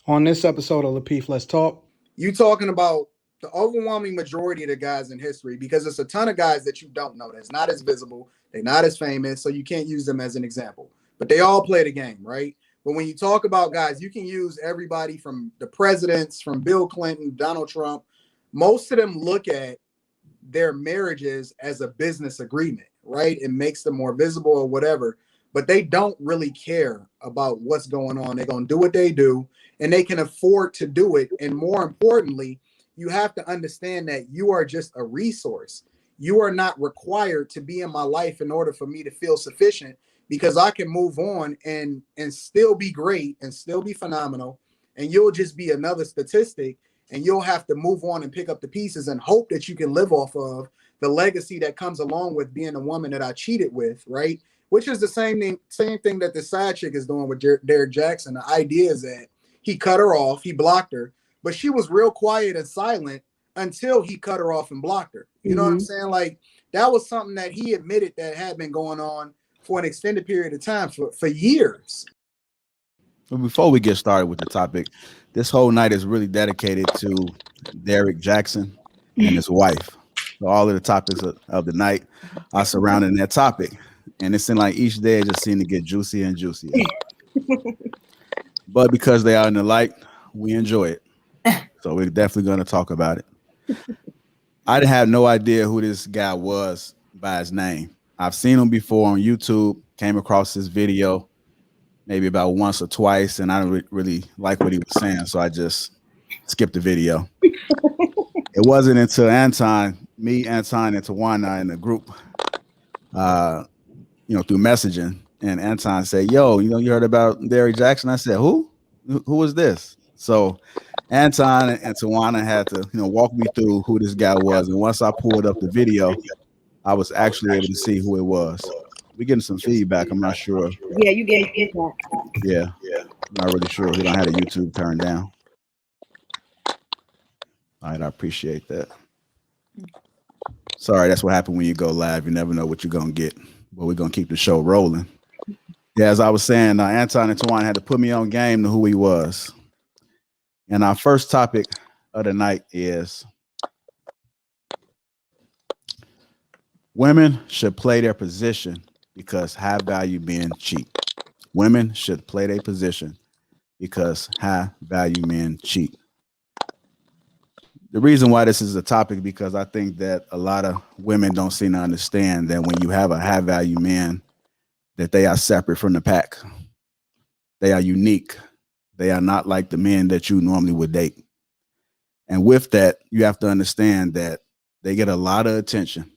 On this episode of Lapeef, Let's Talk. You talking about the overwhelming majority of the guys in history, because it's a ton of guys that you don't know that's not as visible, they're not as famous, so you can't use them as an example. But they all play the game, right? But when you talk about guys, you can use everybody from the presidents, from Bill Clinton, Donald Trump. Most of them look at their marriages as a business agreement, right? It makes them more visible or whatever, but they don't really care about what's going on. They're going to do what they do, and they can afford to do it. And more importantly, you have to understand that you are just a resource. You are not required to be in my life in order for me to feel sufficient, because I can move on and still be great and still be phenomenal, and you'll just be another statistic, and you'll have to move on and pick up the pieces and hope that you can live off of the legacy that comes along with being a woman that I cheated with, right? Which is the same thing that the side chick is doing with Derrick Jaxn. The idea is that he cut her off, he blocked her, but she was real quiet and silent until he cut her off and blocked her. You know what I'm saying? Like, that was something that he admitted that had been going on for an extended period of time for years. Before we get started with the topic, this whole night is really dedicated to Derrick Jaxn and his wife. So all of the topics of the night are surrounding that topic. And it seemed like each day it just seemed to get juicier and juicier. But because they are in the light, we enjoy it. So we're definitely going to talk about it. I didn't have no idea who this guy was by his name. I've seen him before on YouTube, came across his video maybe about once or twice, and I didn't really like what he was saying, so I just skipped the video. It wasn't until Anton, and Tawana in the group, through messaging, and Anton said, "Yo, you heard about Derrick Jaxn?" I said, "Who? Who is this?" So Anton and Tawana had to, walk me through who this guy was, and once I pulled up the video, I was actually able to see who it was. We're getting some feedback. I'm not sure. Yeah, you get feedback. Yeah, I'm not really sure. We don't have the YouTube turned down. All right, I appreciate that. Sorry, that's what happened when you go live. You never know what you're gonna get, but we're gonna keep the show rolling. Yeah, as I was saying, Anton and Tawana had to put me on game to who he was. And our first topic of the night is women should play their position because high value men cheat. Women should play their position because high value men cheat. The reason why this is a topic, because I think that a lot of women don't seem to understand that when you have a high value man, that they are separate from the pack. They are unique. They are not like the men that you normally would date. And with that, you have to understand that they get a lot of attention.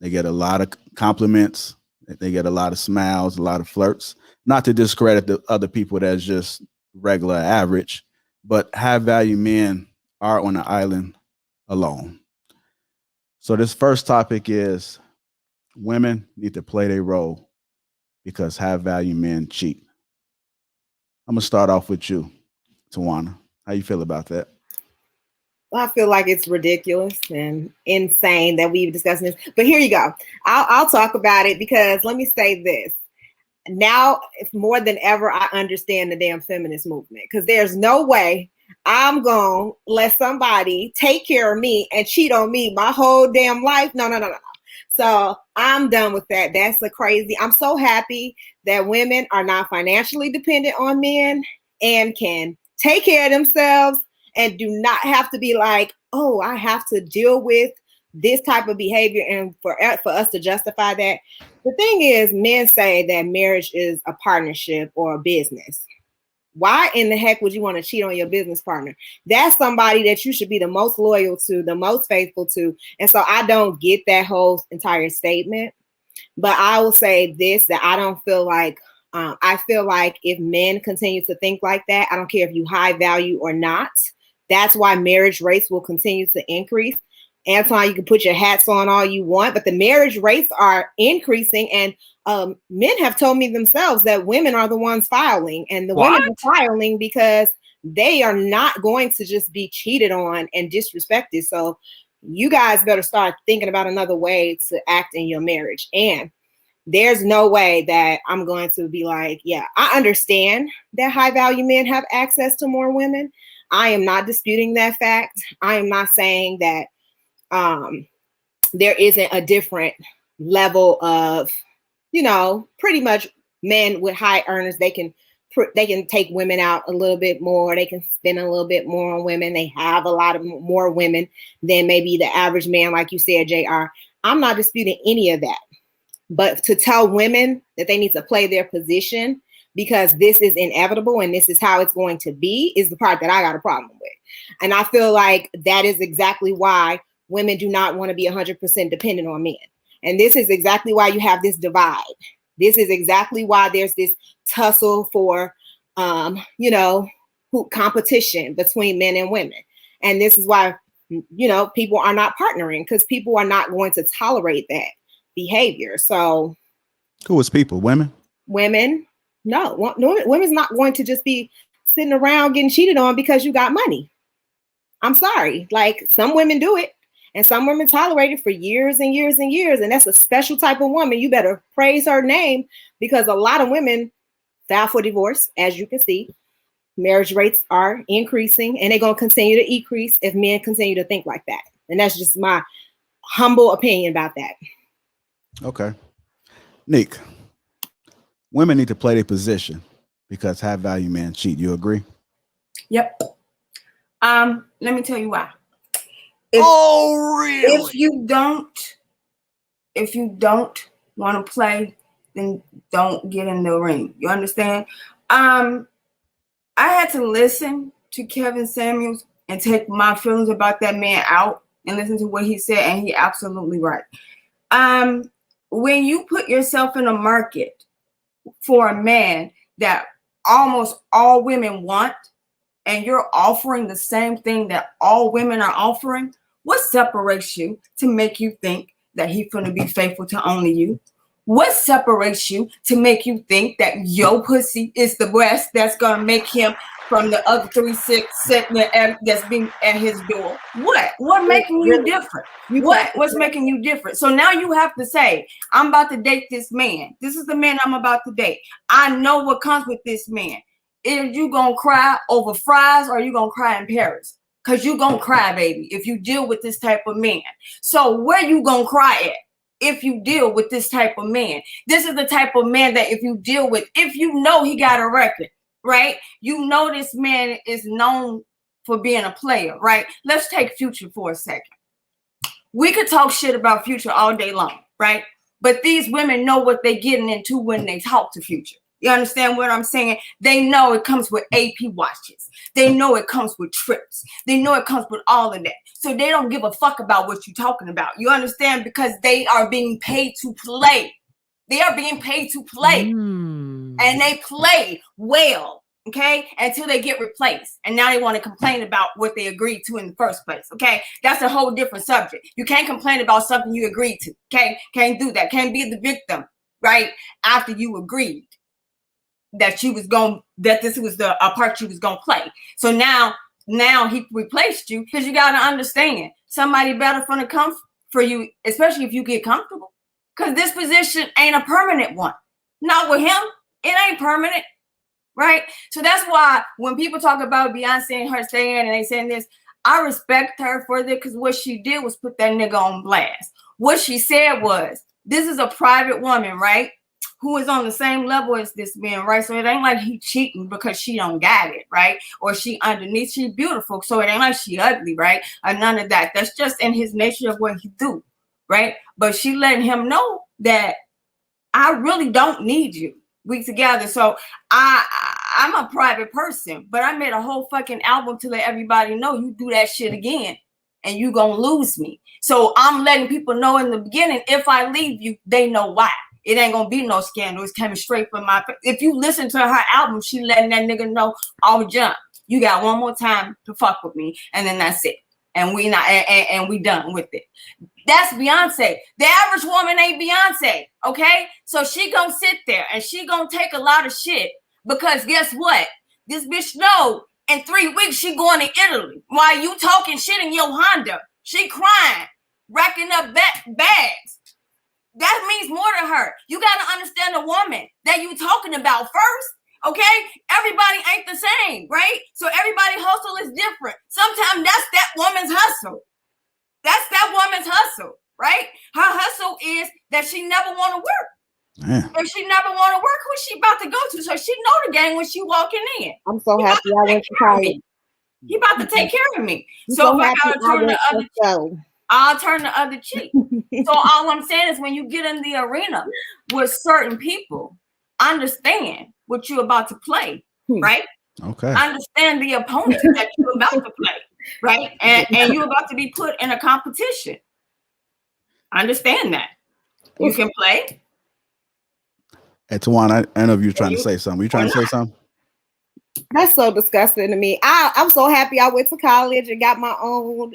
They get a lot of compliments. They get a lot of smiles, a lot of flirts. Not to discredit the other people that's just regular average, but high value men are on an island alone. So this first topic is women need to play their role because high value men cheat. I'm gonna start off with you, Tawana. How you feel about that? Well, I feel like it's ridiculous and insane that we've discussed this. But here you go. I'll talk about it, because let me say this. Now, if more than ever, I understand the damn feminist movement, because there's no way I'm going to let somebody take care of me and cheat on me my whole damn life. No. So I'm done with that. That's a crazy. I'm so happy that women are not financially dependent on men and can take care of themselves and do not have to be like, oh, I have to deal with this type of behavior, and for us to justify that. The thing is, men say that marriage is a partnership or a business. Why in the heck would you want to cheat on your business partner? That's somebody that you should be the most loyal to, the most faithful to. And so I don't get that whole entire statement. But I will say this, that I don't feel like, I feel like if men continue to think like that, I don't care if you high value or not, that's why marriage rates will continue to increase. Anton, you can put your hats on all you want, but the marriage rates are increasing. And men have told me themselves that women are the ones filing, and the women are filing because they are not going to just be cheated on and disrespected. So you guys better start thinking about another way to act in your marriage. And there's no way that I'm going to be like, yeah, I understand that high value men have access to more women. I am not disputing that fact. I am not saying that there isn't a different level of, pretty much men with high earners, they can take women out a little bit more. They can spend a little bit more on women. They have a lot of more women than maybe the average man, like you said, JR. I'm not disputing any of that. But to tell women that they need to play their position because this is inevitable and this is how it's going to be is the part that I got a problem with. And I feel like that is exactly why women do not want to be 100% dependent on men. And this is exactly why you have this divide. This is exactly why there's this tussle for, competition between men and women. And this is why, people are not partnering because people are not going to tolerate that behavior. So who is people? Women? Women? No, women's not going to just be sitting around getting cheated on because you got money. I'm sorry. Like, some women do it and some women tolerate it for years and years and years. And that's a special type of woman. You better praise her name because a lot of women file for divorce. As you can see, marriage rates are increasing and they're going to continue to increase if men continue to think like that. And that's just my humble opinion about that. Okay. Nick, women need to play their position because high value men cheat. You agree? Yep. Let me tell you why. Really? If you don't want to play, then don't get in the ring. You understand? I had to listen to Kevin Samuels and take my feelings about that man out and listen to what he said, and he absolutely right. When you put yourself in a market for a man that almost all women want, and you're offering the same thing that all women are offering, what separates you to make you think that he's going to be faithful to only you? What separates you to make you think that your pussy is the best that's going to make him from the other 3-6 sitting that's being at his door? What making you different? What's making you different? So now you have to say, I'm about to date this man. This is the man I'm about to date. I know what comes with this man. Is you gonna cry over fries or you gonna cry in Paris? Because you gonna cry, baby, if you deal with this type of man. So where you gonna cry at if you deal with this type of man? This is the type of man that if you deal with, if you know he got a record, right? You know this man is known for being a player, right? Let's take Future for a second. We could talk shit about Future all day long, right? But these women know what they're getting into when they talk to Future. You understand what I'm saying? They know it comes with AP watches. They know it comes with trips. They know it comes with all of that. So they don't give a fuck about what you're talking about. You understand? Because they are being paid to play. They are being paid to play. And they play well, okay? Until they get replaced. And now they want to complain about what they agreed to in the first place, okay? That's a whole different subject. You can't complain about something you agreed to, okay? Can't do that. Can't be the victim, right? After you agreed that this was a part you was gonna play. So now he replaced you because you gotta understand somebody better from the comfort for you, especially if you get comfortable. Because this position ain't a permanent one. Not with him. It ain't permanent, right? So that's why when people talk about Beyonce and her saying and they saying this, I respect her for that because what she did was put that nigga on blast. What she said was, this is a private woman, right? Who is on the same level as this man, right? So it ain't like he cheating because she don't got it, right? Or she underneath, she beautiful. So it ain't like she ugly, right? Or none of that. That's just in his nature of what he do, right? But she letting him know that I really don't need you. We together. So I'm a private person, but I made a whole fucking album to let everybody know you do that shit again and you gonna lose me. So I'm letting people know in the beginning, if I leave you, they know why. It ain't gonna be no scandal. It's coming straight from my. If you listen to her album, she letting that nigga know all jump. You got one more time to fuck with me, and then that's it. And we not and we done with it. That's Beyonce. The average woman ain't Beyonce, okay? So she gonna sit there and she gonna take a lot of shit because guess what? This bitch know in 3 weeks she going to Italy while you talking shit in your Honda. She crying, racking up bags. that means more to her. You got to understand the woman that you talking about first. Okay, everybody ain't the same, right? So everybody hustle is different. Sometimes that's that woman's hustle. That's that woman's hustle, right? Her hustle is that she never want to work. Man. If she never want to work, who's she about to go to? So she know the game when she walking in. I'm so happy I went to college. He about to take care of me. I'm So if I happy gotta turn the other cheek, show. I'll turn the other cheek. So all I'm saying is when you get in the arena with certain people, understand what you're about to play, right? Okay. Understand the opponent that you're about to play, right? And you're about to be put in a competition. Understand that. You can play. Hey, Tawana, I know you're trying to say something. Were you trying to say something? That's so disgusting to me. I'm so happy I went to college and got my own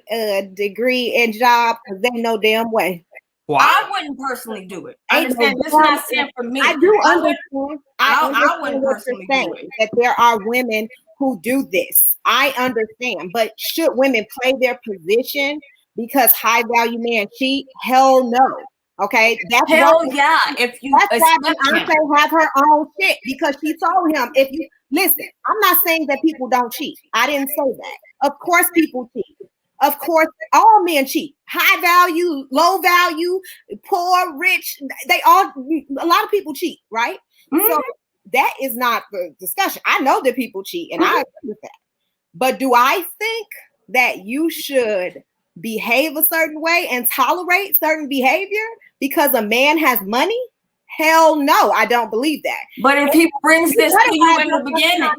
degree and job because they know damn way. Well, I wouldn't personally do it. I understand. This is not saying for me. I do understand. I wouldn't personally do it. That there are women who do this. I understand. But should women play their position because high value men cheat? Hell no. Okay. That's hell yeah. If you that's why Beyonce have her own shit because she told him if you listen, I'm not saying that people don't cheat. I didn't say that. Of course people cheat. Of course, all men cheat. High value, low value, poor, rich. A lot of people cheat, right? Mm-hmm. So that is not the discussion. I know that people cheat, and I agree with that. But do I think that you should behave a certain way and tolerate certain behavior because a man has money? Hell no, I don't believe that. But if he brings this to you in the beginning,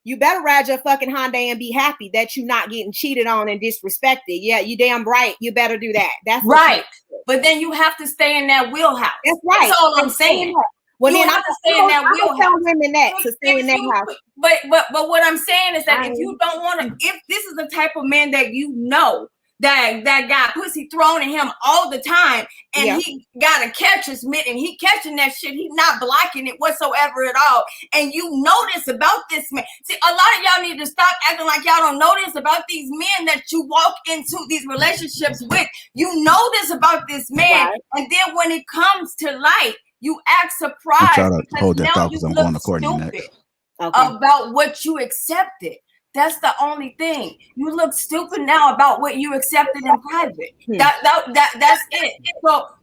you better ride your fucking Hyundai and be happy that you're not getting cheated on and disrespected. Yeah, you damn right. You better do that. That's right. But then you have to stay in that wheelhouse. That's right. That's all I'm saying. Well, you then have to stay in that wheelhouse. Tell women that to stay in that house. But what I'm saying is that if you don't want to, if this is the type of man that you know that got pussy thrown at him all the time, and he got to catch his mitt, and he catching that shit, he's not blocking it whatsoever at all. And you know this about this man. See, a lot of y'all need to stop acting like y'all don't know this about these men that you walk into these relationships with. You know this about this man, and then when it comes to light, you act surprised because now you look stupid about what you accepted. That's the only thing. You look stupid now about what you accepted in private. That's it.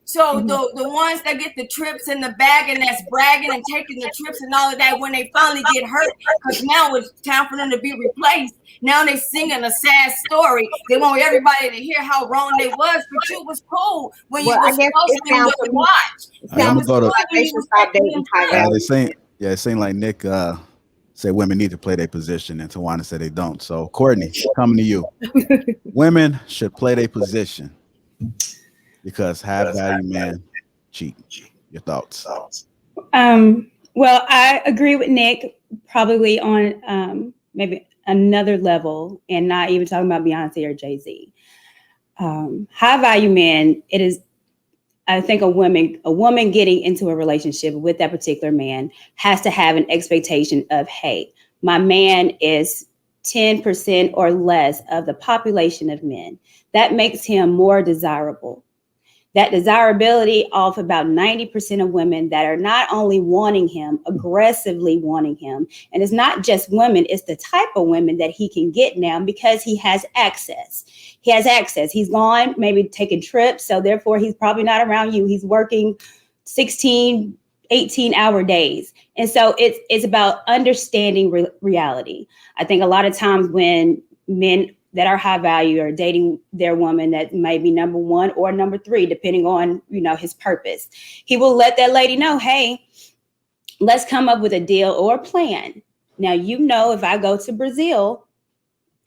So the ones that get the trips in the bag and that's bragging and taking the trips and all of that, when they finally get hurt, because now it's time for them to be replaced. Now they singing a sad story. They want everybody to hear how wrong they was, but you was cool when you was supposed to watch. I'm gonna go to. It seemed like Nick said women need to play their position, and Tawana said they don't. So, Courtney, coming to you. Women should play their position because high value men cheat. Your thoughts? Well, I agree with Nick, probably on maybe another level, and not even talking about Beyonce or Jay-Z. High value men, it is, I think a woman getting into a relationship with that particular man has to have an expectation of, hey, my man is 10% or less of the population of men. That makes him more desirable. That desirability of about 90% of women that are not only wanting him, aggressively wanting him. And it's not just women, it's the type of women that he can get now because he has access. He has access. He's gone, maybe taking trips. So therefore, he's probably not around you. He's working 16, 18-hour days. And so it's about understanding reality. I think a lot of times when men that are high value are dating their woman that may be number one or number three, depending on, his purpose, he will let that lady know, hey, let's come up with a deal or a plan. Now, if I go to Brazil,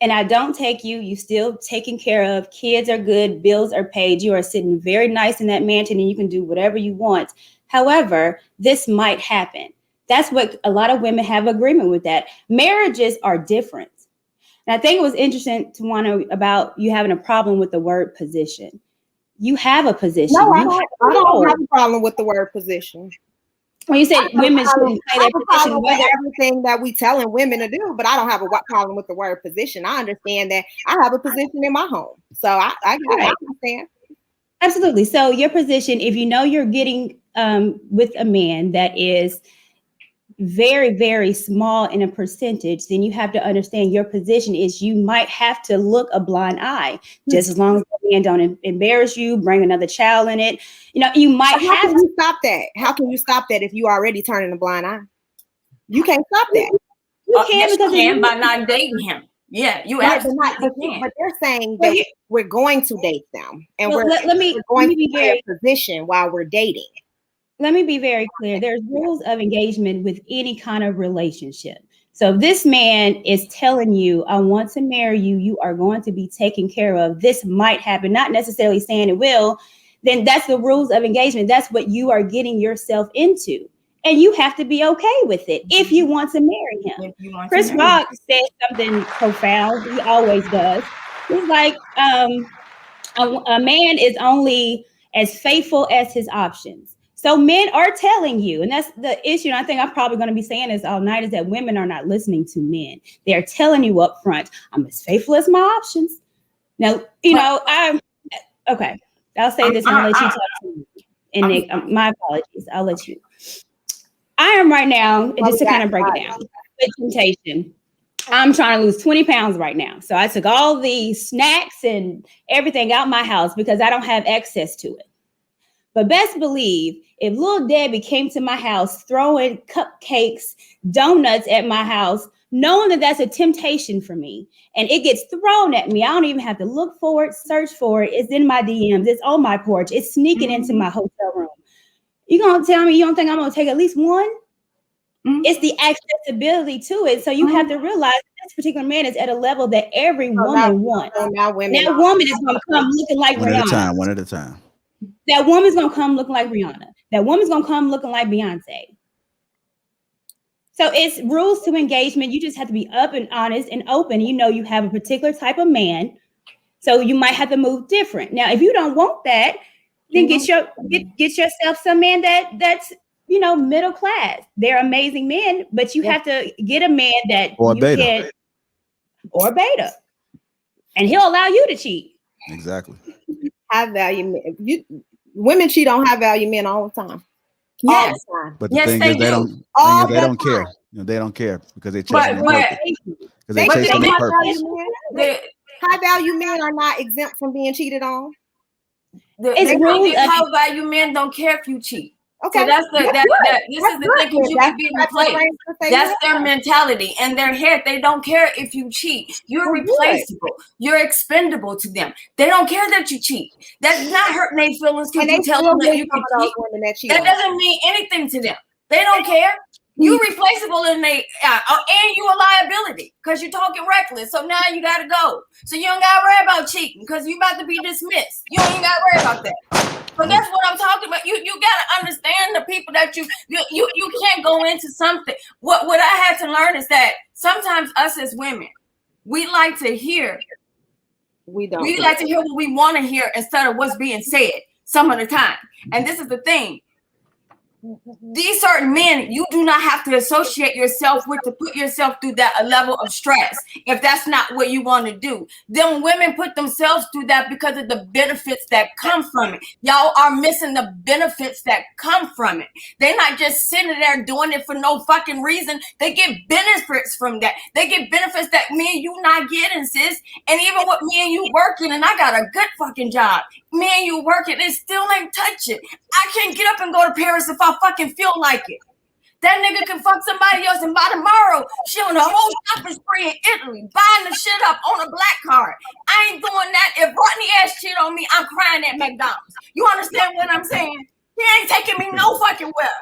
and I don't take you, you still taken care of, kids are good, bills are paid, you are sitting very nice in that mansion and you can do whatever you want. However, this might happen. That's what a lot of women have agreement with that. Marriages are different. And I think it was interesting to want to about you having a problem with the word position. You have a position. No, I don't have a problem with the word position. When you say women shouldn't play their position, with everything that we telling women to do, but I don't have a problem with the word position. I understand that I have a position in my home, so I understand. Absolutely. So your position, if you know you're getting with a man that is very, very small in a percentage, then you have to understand your position is you might have to look a blind eye, just as long as the man don't embarrass you, bring another child in it. You know, you might How have can you stop that? How can you stop that if you already turning a blind eye? You can't stop that. you can Yes, because you can by not dating him. Yeah, you absolutely can. But they're saying that we're going to date them, and Well, we're let me going to be play very a position while we're dating. Let me be very clear. There's rules of engagement with any kind of relationship. So if this man is telling you, I want to marry you, you are going to be taken care of, this might happen, not necessarily saying it will, then that's the rules of engagement. That's what you are getting yourself into. And you have to be okay with it if you want to marry him. Chris Rock said something profound. He always does. He's like, a man is only as faithful as his options. So men are telling you, and that's the issue. And I think I'm probably going to be saying this all night, is that women are not listening to men. They're telling you up front, I'm as faithful as my options. Now, you know, okay. I'll say this and I'll let you talk to me. And Nick, my apologies. I'll let you. I am right now, just to kind of break it down, with temptation. I'm trying to lose 20 pounds right now. So I took all the snacks and everything out my house because I don't have access to it. But best believe, if little Debbie came to my house throwing cupcakes, donuts at my house, knowing that that's a temptation for me, and it gets thrown at me, I don't even have to look for it, search for it. It's in my DMs. It's on my porch. It's sneaking into my hotel room. You gonna tell me you don't think I'm gonna take at least one? It's the accessibility to it. So you have to realize this particular man is at a level that every woman wants. That woman is going to come looking like Rihanna. One at a time. That woman's going to come looking like Rihanna. That woman's going to come looking like Beyonce. So it's rules to engagement. You just have to be up and honest and open. You know you have a particular type of man. So you might have to move different. Now, if you don't want that, then get yourself some man that's middle class. They're amazing men, but you have to get a man that or you beta. can, or beta, and he'll allow you to cheat. Exactly. High value men. Women cheat on high value men all the time. Yes. But the thing is, they don't care. They don't care because they chasing the purpose. Because they chasing the purpose. High value men are not exempt from being cheated on. High value men don't care if you cheat. Okay, so this is the thing, because you can be replaced. That's their mentality and their head. They don't care if you cheat. You're replaceable. You're expendable to them. They don't care that you cheat. That's not hurting their feelings because you tell them that you can cheat. That doesn't mean anything to them. They don't care. You replaceable and you a liability because you're talking reckless. So now you gotta go. So you don't gotta worry about cheating because you about to be dismissed. You ain't gotta worry about that. So that's what I'm talking about. You gotta understand the people that you can't go into something. What I had to learn is that sometimes us as women, we like to hear. We like to hear what we want to hear instead of what's being said some of the time. And this is the thing. These certain men, you do not have to associate yourself with to put yourself through that level of stress if that's not what you want to do. Then women put themselves through that because of the benefits that come from it. Y'all are missing the benefits that come from it. They're not just sitting there doing it for no fucking reason. They get benefits from that. They get benefits that me and you not getting, sis. And even with me and you working, and I got a good fucking job, me and you working, it still ain't touching. I can't get up and go to Paris if I fucking feel like it. That nigga can fuck somebody else, and by tomorrow, she on a whole shopping spree in Italy, buying the shit up on a black card. I ain't doing that. If Rodney ass shit on me, I'm crying at McDonald's. You understand what I'm saying? He ain't taking me no fucking well.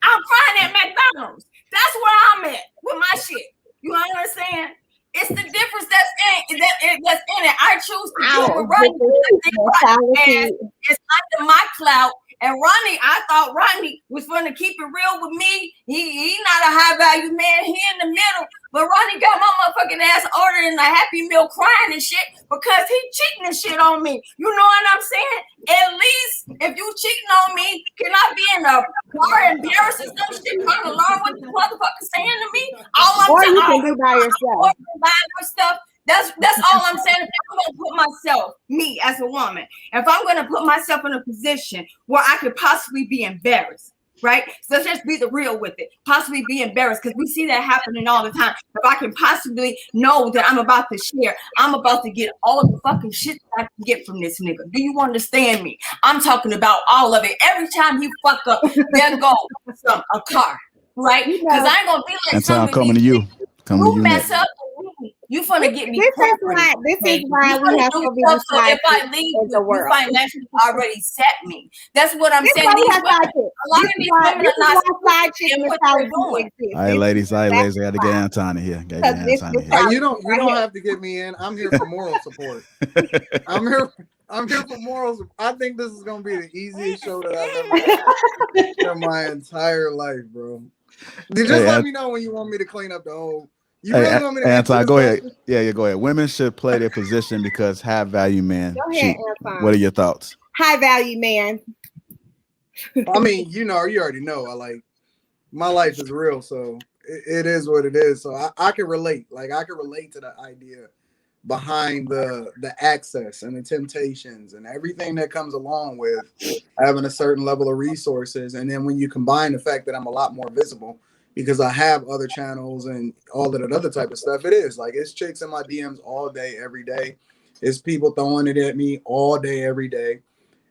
I'm crying at McDonald's. That's where I'm at with my shit. You understand? It's the difference that's in it. I choose to do it with Rodney. It's under my clout. And Ronnie, I thought Ronnie was going to keep it real with me. He not a high value man. He in the middle. But Ronnie got my motherfucking ass ordering a Happy Meal crying and shit because he cheating and shit on me. You know what I'm saying? At least if you cheating on me, can I be in a car embarrassing some shit trying to learn what the motherfucker saying to me? Or you can do by yourself. Stuff. That's all I'm saying. I'm gonna put myself, me. me as a woman, if I'm going to put myself in a position where I could possibly be embarrassed, right? So let's just be the real with it. Possibly be embarrassed, because we see that happening all the time. If I can possibly know that I'm about to share, I'm about to get all of the fucking shit that I can get from this nigga. Do you understand me? I'm talking about all of it. Every time you fuck up, there go a car, right? Because I ain't gonna be like some coming to you. Coming to you mess next. up. You finna get me. This is why we have to be so if I leave, you financially already set me. That's what I'm saying. These women, a lot of these women are not in what they're doing. All right, ladies, I got to get Antonia here. You don't have to get me in. I'm here for moral support. I'm here for moral support. I think this is gonna be the easiest show that I've ever had in my entire life, bro. Just let me know when you want me to clean up the whole. You really want me to Anton, go ahead. Yeah, go ahead. Women should play their position because high value men cheat. What are your thoughts? High value man. I mean, you already know. My life is real, so it is what it is. So I can relate. I can relate to the idea behind the access and the temptations and everything that comes along with having a certain level of resources. And then when you combine the fact that I'm a lot more visible because I have other channels and all of that other type of stuff, it's chicks in my DMs all day, every day. It's people throwing it at me all day, every day.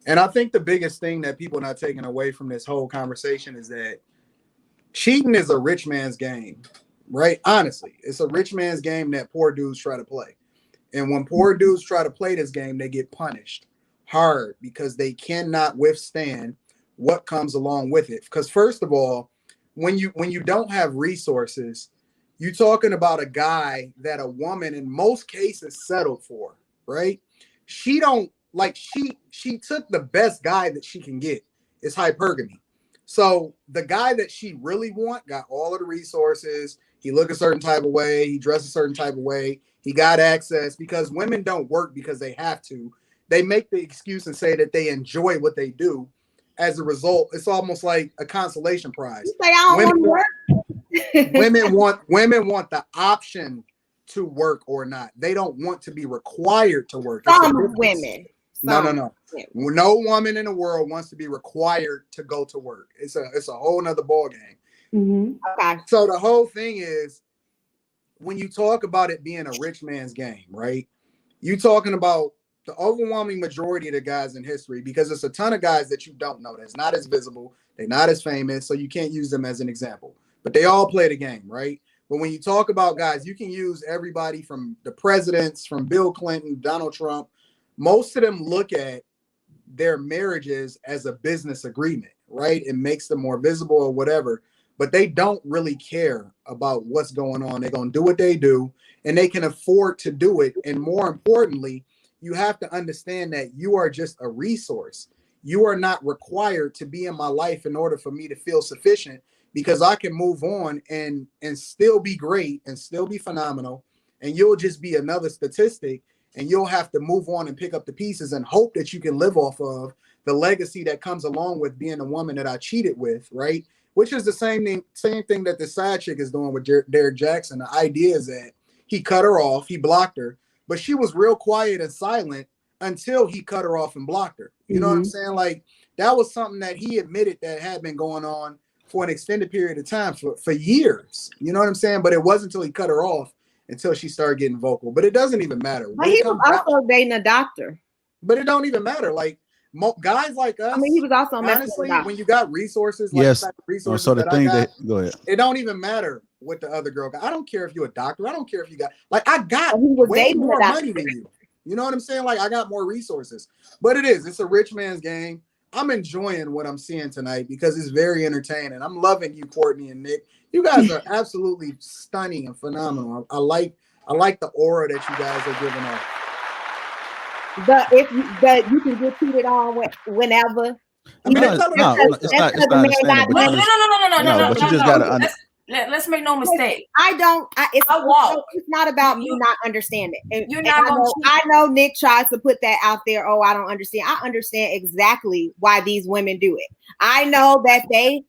And I think the biggest thing that people are not taking away from this whole conversation is that cheating is a rich man's game, right? Honestly, it's a rich man's game that poor dudes try to play. And when poor dudes try to play this game, they get punished hard because they cannot withstand what comes along with it. Because first of all, when you don't have resources, you're talking about a guy that a woman in most cases settled for, right? She took the best guy that she can get. It's hypergamy. So the guy that she really got all of the resources. He look a certain type of way. He dress a certain type of way. He got access, because women don't work because they have to. They make the excuse and say that they enjoy what they do. As a result, it's almost like a consolation prize. You say I don't want to work. women want the option to work or not. They don't want to be required to work. Some women. No. No woman in the world wants to be required to go to work. It's a whole nother ball game. Mm-hmm. Okay. So the whole thing is, when you talk about it being a rich man's game, right? You talking about the overwhelming majority of the guys in history, because it's a ton of guys that you don't know that's not as visible, they're not as famous, so you can't use them as an example. But they all play the game, right? But when you talk about guys, you can use everybody from the presidents, from Bill Clinton, Donald Trump. Most of them look at their marriages as a business agreement, right? It makes them more visible or whatever, but they don't really care about what's going on. They're going to do what they do, and they can afford to do it. And more importantly, you have to understand that you are just a resource. You are not required to be in my life in order for me to feel sufficient, because I can move on and still be great and still be phenomenal. And you'll just be another statistic, and you'll have to move on and pick up the pieces and hope that you can live off of the legacy that comes along with being a woman that I cheated with, right? Which is the same thing that the side chick is doing with Derrick Jaxn. The idea is that he cut her off, he blocked her, but she was real quiet and silent until he cut her off and blocked her. You know what I'm saying? That was something that he admitted that had been going on for an extended period of time for years. You know what I'm saying? But it wasn't until he cut her off until she started getting vocal. But it doesn't even matter. But he was also dating a doctor. But it don't even matter. Guys like us. I mean, he was also honestly, when you got resources, yes. Resources so the thing that go ahead. It don't even matter what the other girl got. I don't care if you're a doctor. I don't care if you got I got way more money than you. You know what I'm saying? I got more resources. But it's a rich man's game. I'm enjoying what I'm seeing tonight because it's very entertaining. I'm loving you, Courtney and Nick. You guys are absolutely stunning and phenomenal. I like the aura that you guys are giving off. You can get cheated on whenever. I mean, it's not understandable. But you just gotta. Let's make no mistake. It's not about me not understanding. I know Nick tries to put that out there. Oh, I don't understand. I understand exactly why these women do it. I know that they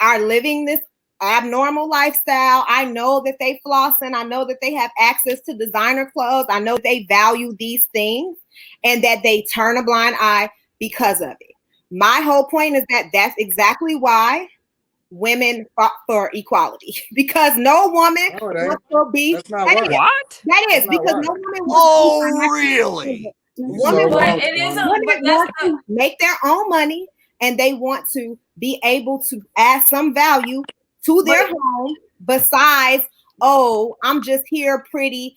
are living this abnormal lifestyle. I know that they flossing. I know that they have access to designer clothes. I know they value these things and that they turn a blind eye because of it. My whole point is that that's exactly why women fought for equality, because no woman wants to be. That's not That why. that is That's not because why. no woman wants to be really? women So want, it is a- women but that's want to make their own money, and they want to be able to add some value to their home besides, oh, I'm just here pretty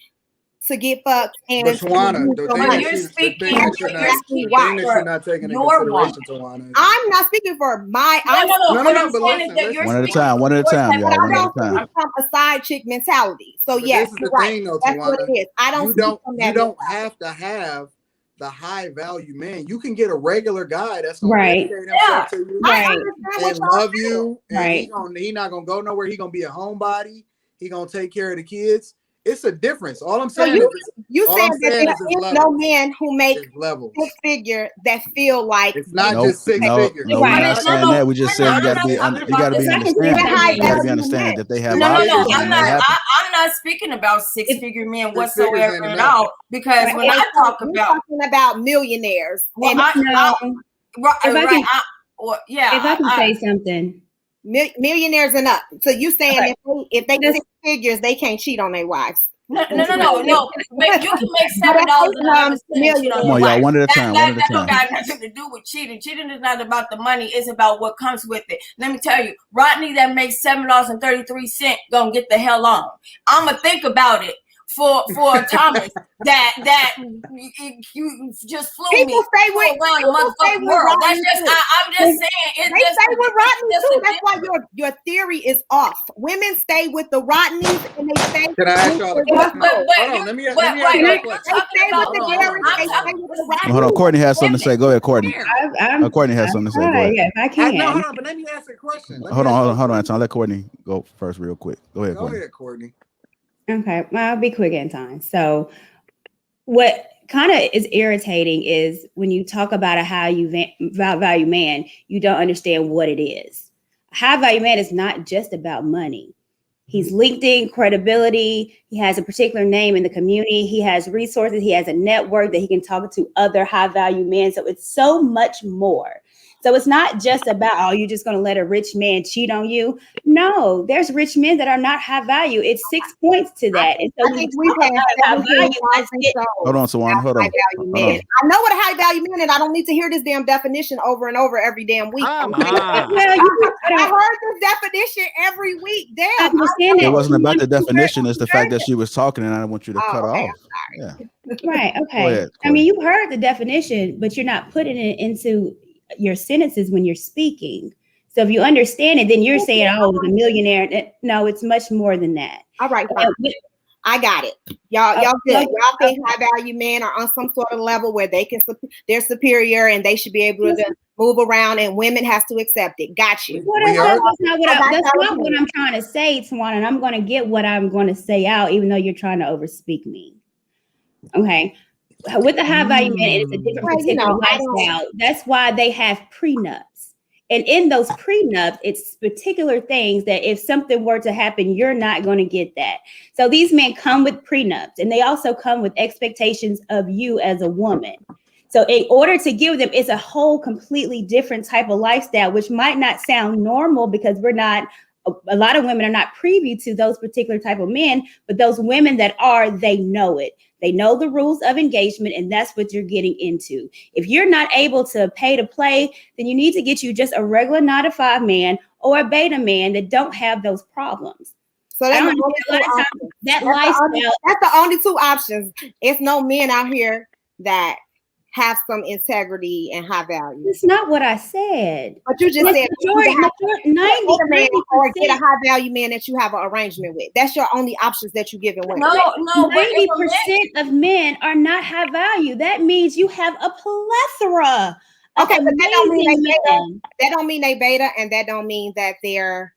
to get fucked. And But Tawana, the thing that you're you, the speaking- thing that you're you're not, speaking the thing that for you're not taking into your consideration, Tawana. is- I'm not speaking for my. No, I'm no, no. No, What no, I'm but saying listen, is that you're One at a speaking time, one at a for your time, type y'all. of One at a also time. speak from a side chick mentality. So But yes, this is you're the right. thing, though, That's what Tawana. it is. I don't. You speak don't, from you that don't mentality. have to have the high value man. You can get a regular guy that's gonna Right. dedicate himself to you I Right. understand what and y'all love saying. you, and Right. he not gonna go nowhere. He gonna be a homebody. He gonna take care of the kids. It's a difference. All I'm So saying you all saying I'm that saying there is it's is levels. no men who make It's levels. six figure that feel like It's not Nope, just six no, figures. no, we're Right. not No, saying no, that. We just we're saying not- you I'm got to be, not talking you about got to this. be I can see understanding. that. You got to be High understanding that they have No, no, no. options figures and I'm ain't they not. happen. I'm not speaking about six-figure men Six whatsoever figures ain't at enough. all. Because Okay, when I so talk we're about, talking about millionaires well, and No, right, if I can, yeah, if I can say something, millionaires and up. So you saying Okay. if they That's- six figures, they can't cheat on their wives? no. You can make $7 and have a cheat on Come your on, y'all. wife. One at a time. One at a That don't time. got nothing to do with cheating. Cheating is not about the money; it's about what comes with it. Let me tell you, Rodney that makes $7.33 gonna get the hell on. I'ma think about it for Thomas that you just flew me People stay with around the motherfucking world. Rodney That's just too. I'm just saying. They stay with Rodney too. That's why your theory is off. Women stay with the Rodneys and they stay Can I ask with y'all the a question? Russell. Hold on, let me ask y'all a They question. stay with the Hold on, Derrick. hold They on, stay hold on. with the Hold on. Rodneys. Courtney has something to say. Go ahead, Courtney. I'm Courtney has something to say. Go ahead. yeah, if I can. No, hold on, but let me ask a question. Hold on, Anton. Let Courtney go first, real quick. Go ahead, Go Courtney. ahead, Courtney. Okay, well, I'll be quick in time. So, what kind of is irritating is when you talk about a high value man, you don't understand what it is. A high value man is not just about money. He's linked in credibility. He has a particular name in the community. He has resources. He has a network that he can talk to other high value men. So it's so much more. So it's not just about, oh, you're just going to let a rich man cheat on you. No, there's rich men that are not high value. It's 6 points to that. And so I think we've had high value. 17,000 shows. Hold on, Sawan. Hold on. High value men. I know what a high value man is. I don't need to hear this damn definition over and over every damn week. Come Well, on. you I heard this definition every week. Damn. understand It that. wasn't about the definition. It's the fact that she was talking, and I don't want you to cut her okay, off. Yeah. Right. Go Okay. ahead, I mean, you heard the definition, but you're not putting it into your sentences when you're speaking. So if you understand it, then you're saying, oh, the millionaire. No, it's much more than that. All right, fine. I got it. Y'all good. Y'all think high value men are on some sort of level where they're superior and they should be able to move around, and women has to accept it. Got you. That's not what I'm trying to say, Tawana, and I'm going to get what I'm going to say out, even though you're trying to overspeak me. Okay. With the high value man, it's a different particular lifestyle. That's why they have prenups. And in those prenups, it's particular things that if something were to happen, you're not going to get that. So these men come with prenups, and they also come with expectations of you as a woman. So in order to give them, it's a whole completely different type of lifestyle, which might not sound normal because a lot of women are not privy to those particular type of men, but those women that are, they know it. They know the rules of engagement, and that's what you're getting into. If you're not able to pay to play, then you need to get you just a regular 9-to-5 man or a beta man that don't have those problems. So that's the only two options. It's no men out here that have some integrity and high value. That's not what I said. But you just said 90% or get a high value man that you have an arrangement with. That's your only options that you giving women. No, 90% of men are not high value. That means you have a plethora. Okay, but that don't mean they beta. That don't mean they beta, and that don't mean that they're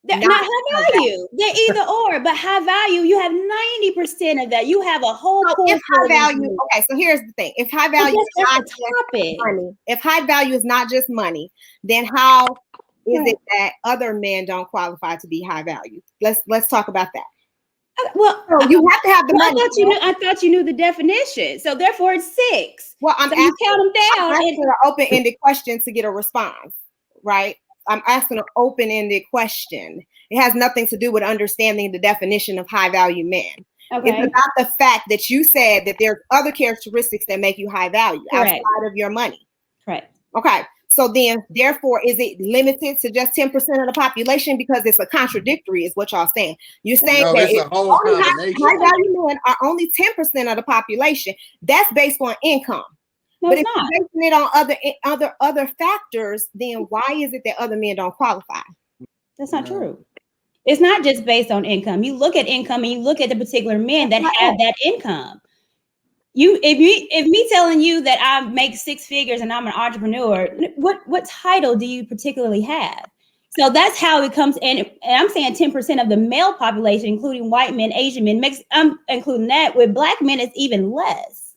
not high value. They're either or, but high value, you have 90% of that. You have a whole if high value. Okay, so here's the thing: if high value is not just money, if high value is not just money, then how is it that other men don't qualify to be high value? Let's talk about that. Well, So you have to have the money. I thought you knew the definition, so therefore it's 6. Well, I'm so you count them down. I'm asking an open-ended question to get a response, right? I'm asking an open-ended question. It has nothing to do with understanding the definition of high value men. Okay. It's about the fact that you said that there's other characteristics that make you high value outside of your money. Correct. Okay. So then, therefore, is it limited to just 10% of the population? Because it's a contradictory, is what y'all saying. You're saying No, that it's a whole combination. high value men are only 10% of the population. That's based on income. No, but it's if not. you're basing it on other factors, then why is it that other men don't qualify? That's not true. It's not just based on income. You look at income and you look at the particular men that have that income. If me telling you that I make 6 figures and I'm an entrepreneur, what title do you particularly have? So that's how it comes in. And I'm saying 10% of the male population, including white men, Asian men, I'm including that. With black men, it's even less.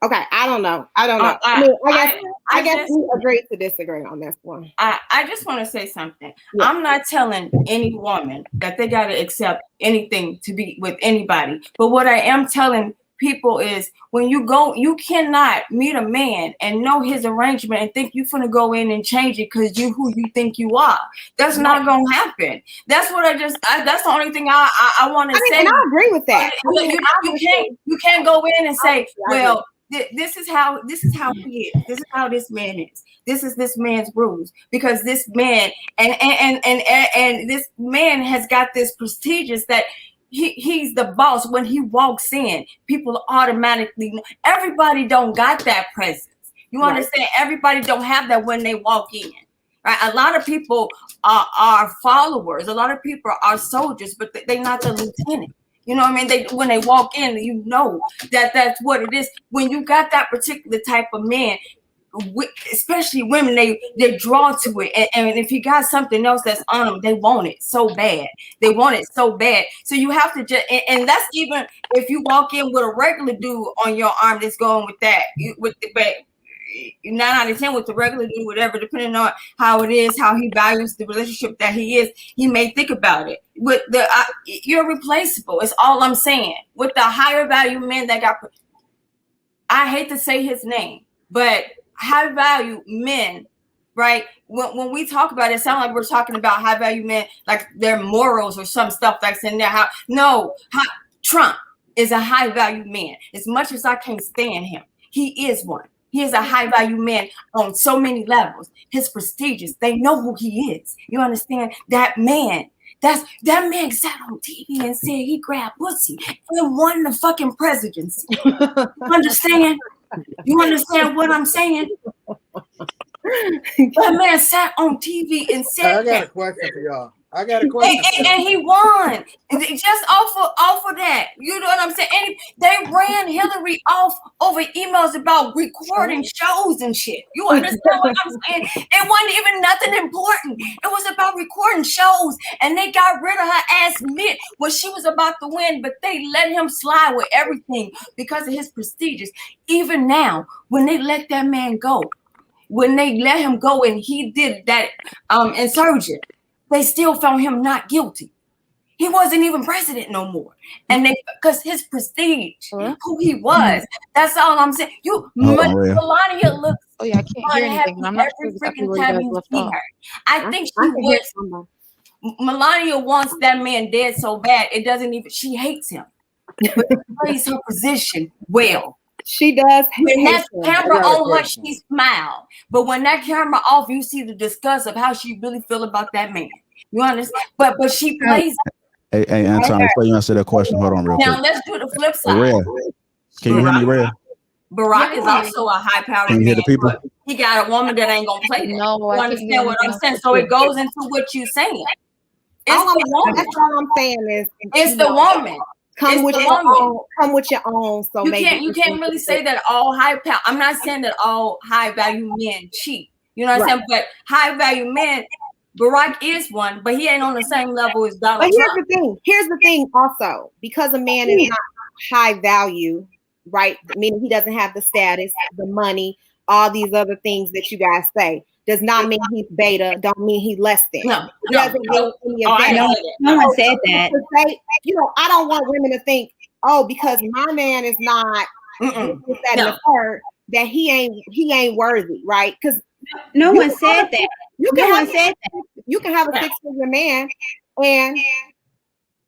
Okay, I don't know. I guess we agree to disagree on this one. I just want to say something. Yeah. I'm not telling any woman that they got to accept anything to be with anybody. But what I am telling people is when you go, you cannot meet a man and know his arrangement and think you're going to go in and change it because you who you think you are. That's not going to happen. That's what that's the only thing I want to say. And I agree with that. You can't go in and say, well, this is how he is. This is how this man is. This is this man's rules because this man and this man has got this prestigious that he's the boss. When he walks in, people automatically know. Everybody don't got that presence. You understand? Everybody don't have that when they walk in. Right? A lot of people are followers. A lot of people are soldiers, but they're not the lieutenant. You know what I mean? When they walk in, you know that's what it is. When you got that particular type of man, especially women, they draw to it. And if you got something else that's on them, they want it so bad. They want it so bad. So you have to just, and that's even if you walk in with a regular dude on your arm that's going with that, with the back. 9 out of 10 with the regular dude, whatever, depending on how it is, how he values the relationship that he is, he may think about it. With you're replaceable. It's all I'm saying. With the higher value men that I hate to say his name, but high value men, right? When we talk about it, it sounds like we're talking about high value men, like their morals or some stuff that's in there. Trump is a high value man. As much as I can't stand him, he is one. He is a high value man on so many levels. His prestigious, they know who he is. You understand? That man sat on TV and said he grabbed pussy and won the fucking presidency. You understand? You understand what I'm saying? That man sat on TV and said, I got a question for y'all. And he won just off of that. You know what I'm saying? And they ran Hillary off over emails about recording shows and shit. You understand what I'm saying? It wasn't even nothing important. It was about recording shows, and they got rid of her ass mid when she was about to win, but they let him slide with everything because of his prestigious. Even now, when they let that man go, when they let him go and he did that insurgent, they still found him not guilty. He wasn't even president no more. And because his prestige, who he was, that's all I'm saying. Melania looks I can't hear anything. I'm not every freaking time you see her. I think she was. Melania wants that man dead so bad, she hates him. But she plays her position well. She does. When that camera on, she smiled. But when that camera off, you see the disgust of how she really feel about that man. You understand? But she plays. Hey, Anton, before you answer that question, hold on real quick. Now let's do the flip side. Rhea, can you hear me, Rhea? Barack is also a high-powered man. Can you hear the people? He got a woman that ain't gonna play that. No, you understand what I'm saying? So it goes into what you're saying. It's the woman. That's all I'm saying is it's the woman. Come with your own. So you can't really say that all high power. I'm not saying that all high value men cheat. You know what I'm saying? But high value men, Barack is one, but he ain't on the same level as Donald Trump. Here's the thing also, because a man is not high value, right? Meaning he doesn't have the status, the money, all these other things that you guys say. Does not mean he's beta. Don't mean he's less than. No, It doesn't mean any of Oh, I that. know. No one said that. To say, I don't want women to think, oh, because my man is not this, that, and the third, that he ain't worthy, right? Because No one said that. You can have a 6-figure man, and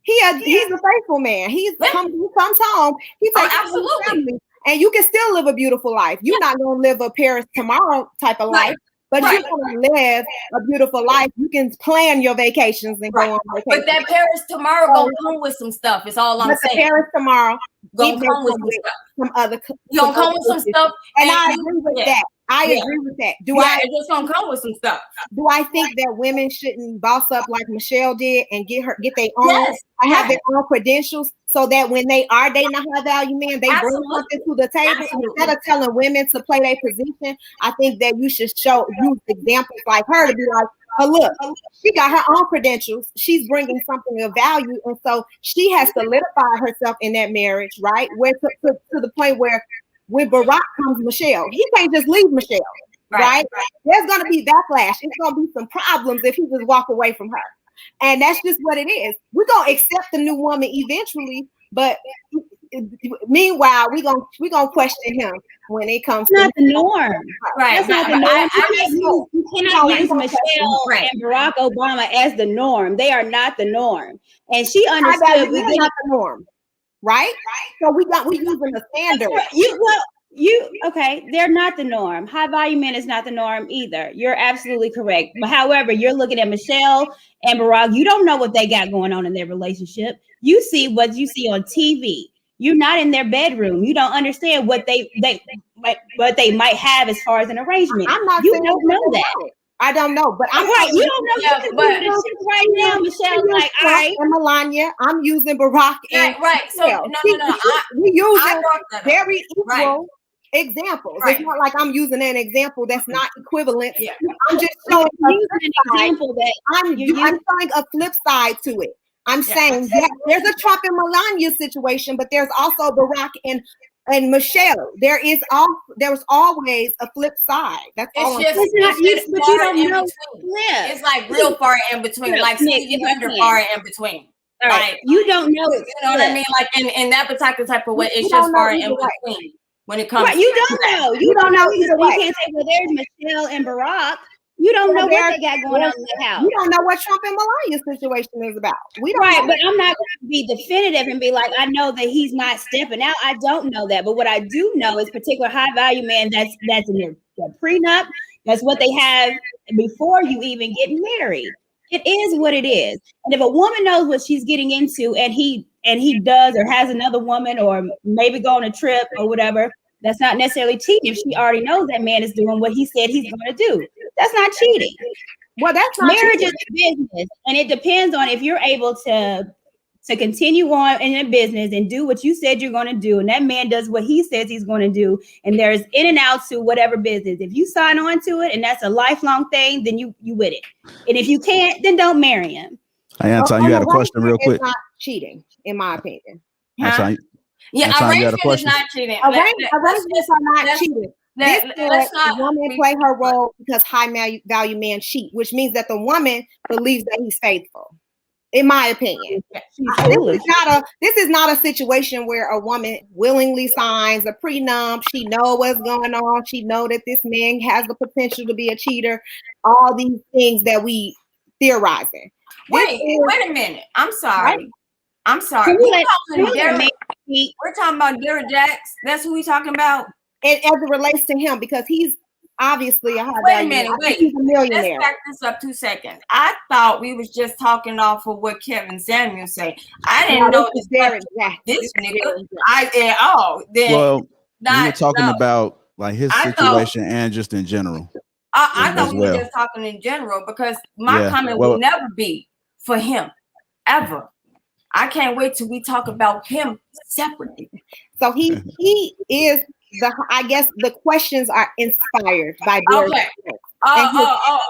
he's a faithful man. He comes home. He takes care of his family, and you can still live a beautiful life. You're not gonna live a Paris tomorrow type of life, but you're gonna live a beautiful life. You can plan your vacations and go on vacation. But that Paris tomorrow gonna come with some stuff. It's all I'm saying. The Paris tomorrow gonna come with some stuff. Some other. You gonna come with some stuff, and I agree with that. I agree with that. It's just gonna come with some stuff. Do I think that women shouldn't boss up like Michelle did and get their own and have their own credentials so that when they are dating a high value man, they bring something to the table instead of telling women to play their position? I think that you should use examples like her to be like, oh, look, she got her own credentials. She's bringing something of value, and so she has solidified herself in that marriage, right? Where to the point where when Barack comes Michelle, he can't just leave Michelle, right? There's going to be backlash. It's going to be some problems if he just walk away from her. And that's just what it is. We're going to accept the new woman eventually, but meanwhile, we're gonna question him when it comes to not the norm. Right. That's not the norm. You cannot use Michelle and Barack Obama as the norm. They are not the norm. And she understood we're not the norm. Right? So we using the standard. Okay, they're not the norm. High value men is not the norm either. You're absolutely correct. But however, you're looking at Michelle and Barack. You don't know what they got going on in their relationship. You see what you see on TV. You're not in their bedroom. You don't understand what they might have as far as an arrangement. I'm not. You don't know that. I don't know, but I'm right. You don't know. But right now, Michelle's like, all right, and Melania, I'm using Barack and right. So no. We using very equal examples. It's not like I'm using an example that's not equivalent. Yeah. I'm just showing an example that I'm showing a flip side to it. I'm saying that there's a Trump and Melania situation, but there's also Barack and Michelle. There's always a flip side. That's all. But you don't know. It's like real far in between, like Stevie Wonder far in between. Like you don't know. You know what I mean? Like in that particular type of way, it's just far in between when it comes. You don't know. You don't know. You can't say, well, there's Michelle and Barack. You don't know what they got going on in the house. You don't know what Trump and Melania situation is about. We don't know. But I'm not going to be definitive and be like, I know that he's not stepping out. I don't know that. But what I do know is particular high value man that's in their prenup. That's what they have before you even get married. It is what it is. And if a woman knows what she's getting into and he does or has another woman or maybe go on a trip or whatever, that's not necessarily cheating. If she already knows that man is doing what he said he's going to do, that's not cheating. Well, that's not marriage is a business, and it depends on if you're able to continue on in a business and do what you said you're going to do, and that man does what he says he's going to do, and there's in and out to whatever business. If you sign on to it and that's a lifelong thing, then you with it. And if you can't, then don't marry him. Hey, Anton, you got a question real quick? It's not cheating, in my opinion. Anton, arrangement is not cheating. Arrangements are not cheating. This woman play her role because high value man cheat, which means that the woman believes that he's faithful. In my opinion, this is not a situation where a woman willingly signs a prenup. She know what's going on. She know that this man has the potential to be a cheater. All these things that we theorizing. Wait a minute. I'm sorry. Right? I'm sorry. We're talking about Derrick Jaxn. That's who we talking about. And as it relates to him, because he's obviously a high value. Wait. He's a millionaire. Let's back this up 2 seconds. I thought we was just talking off of what Kevin Samuel said. I didn't know this Derrick Jaxn. This nigga. Well, we were talking about like his situation and just in general. I thought we were just talking in general because my comment will never be for him ever. I can't wait till we talk about him separately. So he is I guess the questions are inspired by Derrick. Okay.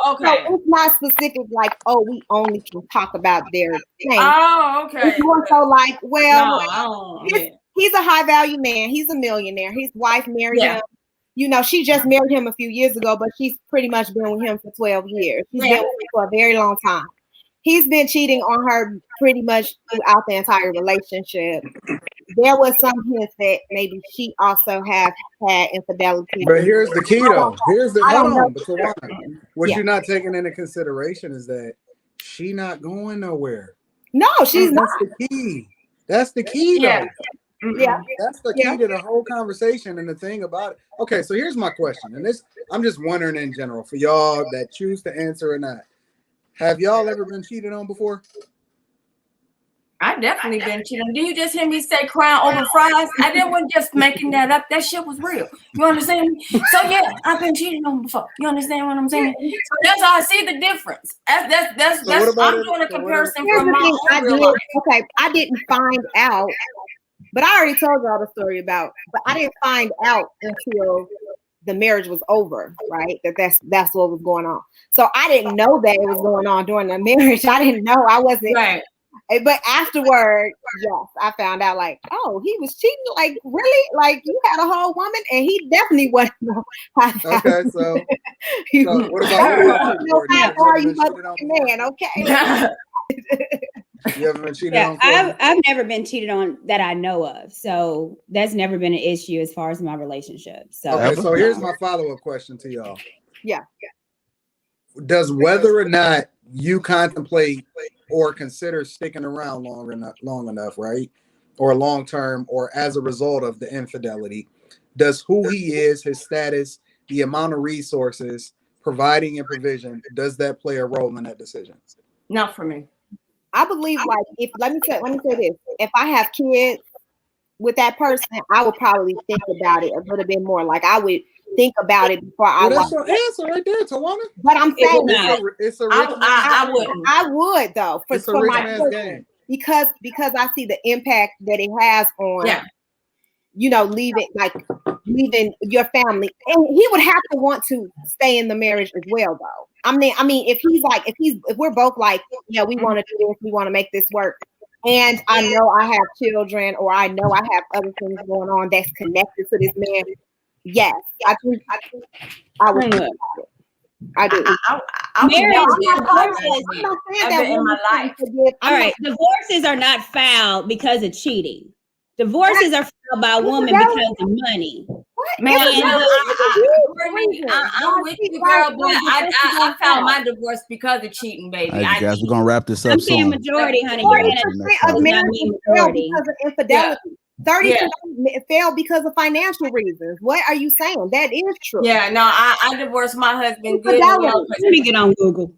Okay. So it's not specific like, we only can talk about Derrick. Okay. It's more so like, he's a high value man. He's a millionaire. His wife married him. you know, she just married him a few years ago, but she's pretty much been with him for 12 years. She's been with him for a very long time. He's been cheating on her pretty much throughout the entire relationship. There was some hints that maybe she also have had infidelity. But here's the key, though. Here's the hold on. But what Yeah. you're not taking into consideration is that she not going nowhere. No, she's not. That's the key. That's the key, though. Yeah. That's the key to the whole conversation and the thing about it. Okay, so here's my question, and this I'm just wondering in general for y'all that choose to answer or not. Have y'all ever been cheated on before? I definitely been cheated on. Did you just hear me say crying over fries? I didn't just making that up. That shit was real. You understand me? So yeah, I've been cheated on before. You understand what I'm saying? So that's how I see the difference. That's I'm doing a comparison from my own real life. Okay, I didn't find out, but I already told y'all the story about, but I didn't find out until the marriage was over, right? That's what was going on. So I didn't know that it was going on during the marriage. I didn't know. I wasn't right. But afterward, yes, I found out like, oh, he was cheating. Like, really? Like, you had a whole woman, and he definitely wasn't. Okay, so what about man? Okay. You ever been cheated on? I've never been cheated on that I know of. So that's never been an issue as far as my relationship. So okay, so here's my follow-up question to y'all. Yeah. Does whether or not you contemplate or consider sticking around long enough, right? Or long term, or as a result of the infidelity, does who he is, his status, the amount of resources, providing and provision, does that play a role in that decision? Not for me. I believe like let me say this. If I have kids with that person, I would probably think about it a little bit more. Like I would think about it before I. Well, that's your answer right there, Tawana. But I'm saying it's a rich I would though for my man's game because I see the impact that it has on you know leaving your family, and he would have to want to stay in the marriage as well though. I mean if we're both like, yeah, we want to do this, we want to make this work, and I know I have children or I know I have other things going on that's connected to this man. Yes, I would. I do. All right, divorces are not filed because of cheating. Divorces are filed by a woman because of money. Man, I'm with you, girl, but I filed my divorce because of cheating, baby. All right, guys, we're gonna wrap this up. I'm saying majority, honey. 40% of marriages fail because of infidelity. 30% fail because of financial reasons. What are you saying? That is true. Yeah, no, I divorced my husband. Let me get on Google.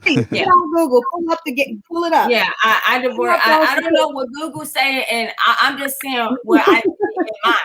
Get on Google, pull it up. Yeah, I divorced. I don't know what Google's saying, and I'm just saying what I think in mind.